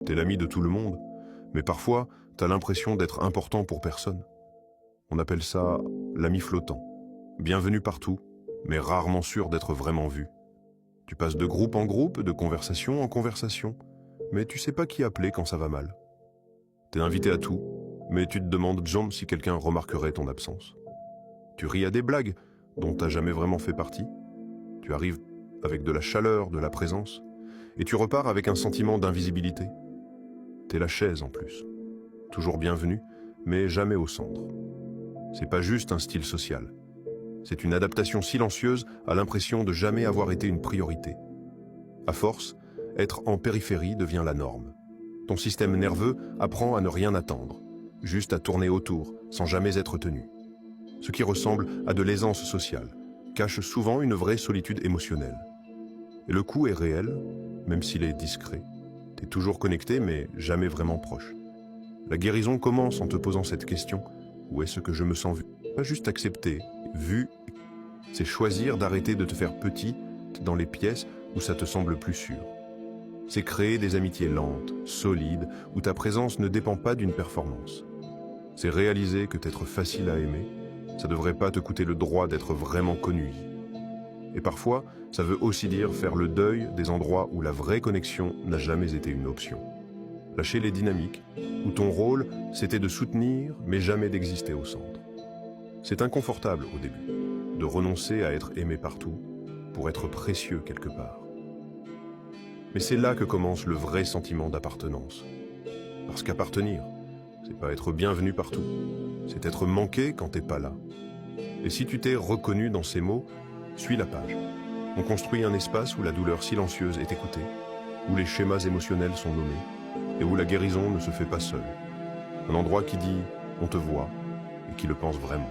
T'es l'ami de tout le monde, mais parfois, t'as l'impression d'être important pour personne. On appelle ça l'ami flottant. Bienvenu partout, mais rarement sûr d'être vraiment vu. Tu passes de groupe en groupe, de conversation en conversation, mais tu sais pas qui appeler quand ça va mal. T'es invité à tout, mais tu te demandes jamais si quelqu'un remarquerait ton absence. Tu ris à des blagues dont t'as jamais vraiment fait partie. Tu arrives avec de la chaleur, de la présence, et tu repars avec un sentiment d'invisibilité. T'es la chaise en plus. Toujours bienvenue, mais jamais au centre. C'est pas juste un style social. C'est une adaptation silencieuse à l'impression de jamais avoir été une priorité. À force, être en périphérie devient la norme. Ton système nerveux apprend à ne rien attendre, juste à tourner autour, sans jamais être tenu. Ce qui ressemble à de l'aisance sociale, cache souvent une vraie solitude émotionnelle. Et le coup est réel, même s'il est discret. T'es toujours connecté, mais jamais vraiment proche. La guérison commence en te posant cette question. Où est-ce que je me sens vu? Pas juste accepter, vu, c'est choisir d'arrêter de te faire petit dans les pièces où ça te semble plus sûr. C'est créer des amitiés lentes, solides, où ta présence ne dépend pas d'une performance. C'est réaliser que t'être facile à aimer, ça devrait pas te coûter le droit d'être vraiment connu. Et parfois, ça veut aussi dire faire le deuil des endroits où la vraie connexion n'a jamais été une option. Lâcher les dynamiques, où ton rôle, c'était de soutenir, mais jamais d'exister au centre. C'est inconfortable au début, de renoncer à être aimé partout, pour être précieux quelque part. Mais c'est là que commence le vrai sentiment d'appartenance. Parce qu'appartenir, c'est pas être bienvenu partout, c'est être manqué quand t'es pas là. Et si tu t'es reconnu dans ces mots, suis la page. On construit un espace où la douleur silencieuse est écoutée, où les schémas émotionnels sont nommés, et où la guérison ne se fait pas seule. Un endroit qui dit « on te voit » et qui le pense vraiment.